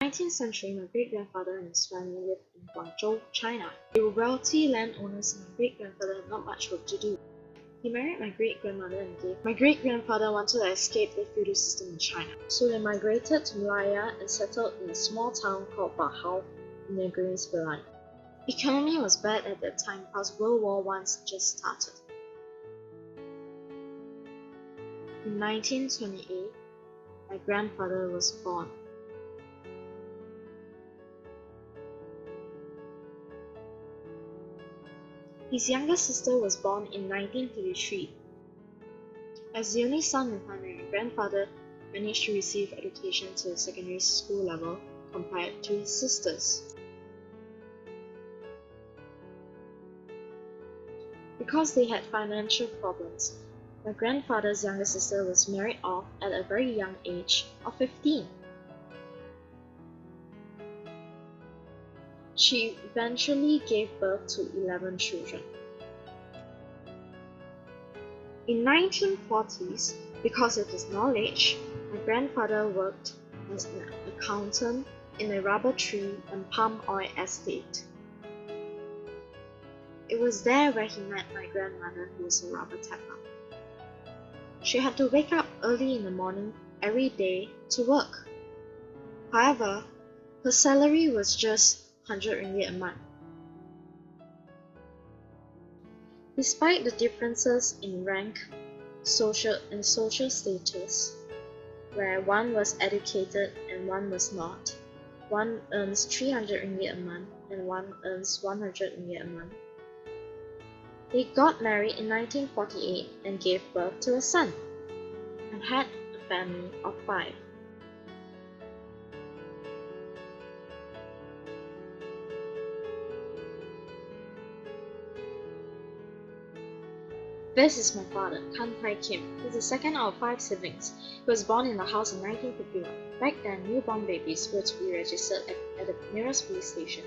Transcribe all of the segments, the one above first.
19th century, my great-grandfather and his family lived in Guangzhou, China. They were wealthy landowners and my great-grandfather had not much work to do. He married my great-grandmother and gave my great-grandfather wanted to escape the feudal system in China. So they migrated to Malaya and settled in a small town called Bahau in the Greensville line. The economy was bad at that time because World War I just started. In 1928, my grandfather was born. His younger sister was born in 1933. As the only son in the family, my grandfather managed to receive education to the secondary school level compared to his sisters. Because they had financial problems, my grandfather's younger sister was married off at a very young age of 15. She eventually gave birth to 11 children. In the 1940s, because of his knowledge, my grandfather worked as an accountant in a rubber tree and palm oil estate. It was there where he met my grandmother, who was a rubber tapper. She had to wake up early in the morning every day to work. However, her salary was just 100 ringgit a month. Despite the differences in rank, social status, where one was educated and one was not, one earns 300 ringgit a month and one earns 100 ringgit a month. They got married in 1948 and gave birth to a son, and had a family of 5. This is my father, Kan Tai Kim. He's the second out of 5 siblings. He was born in the house in 1951. Back then, newborn babies were to be registered at the nearest police station.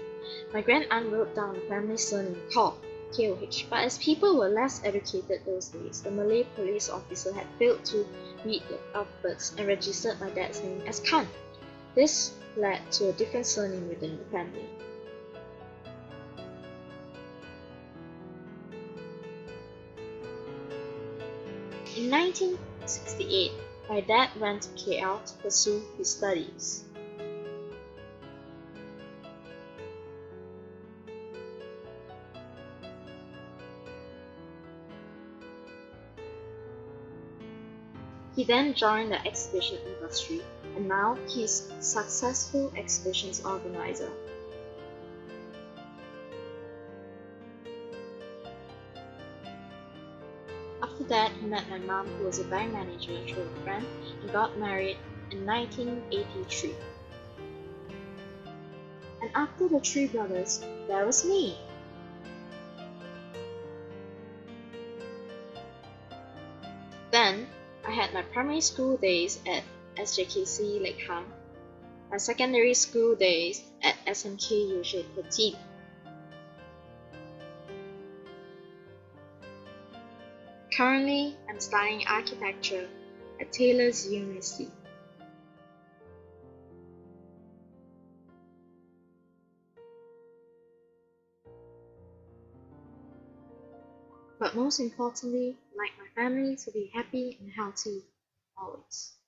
My grand-aunt wrote down the family surname called KOH, but as people were less educated those days, the Malay police officer had failed to read the alphabets and registered my dad's name as Khan. This led to a different surname within the family. In 1968, my dad went to KL to pursue his studies. He then joined the exhibition industry, and now he's a successful exhibitions organizer. After that, he met my mom, who was a bank manager, through a friend, and got married in 1983. And after the 3 brothers, there was me. Then, I had my primary school days at SJKC Lake Hang, my secondary school days at SMK Yushe Petit. Currently, I'm studying architecture at Taylor's University. But most importantly, I'd like my family to be happy and healthy always.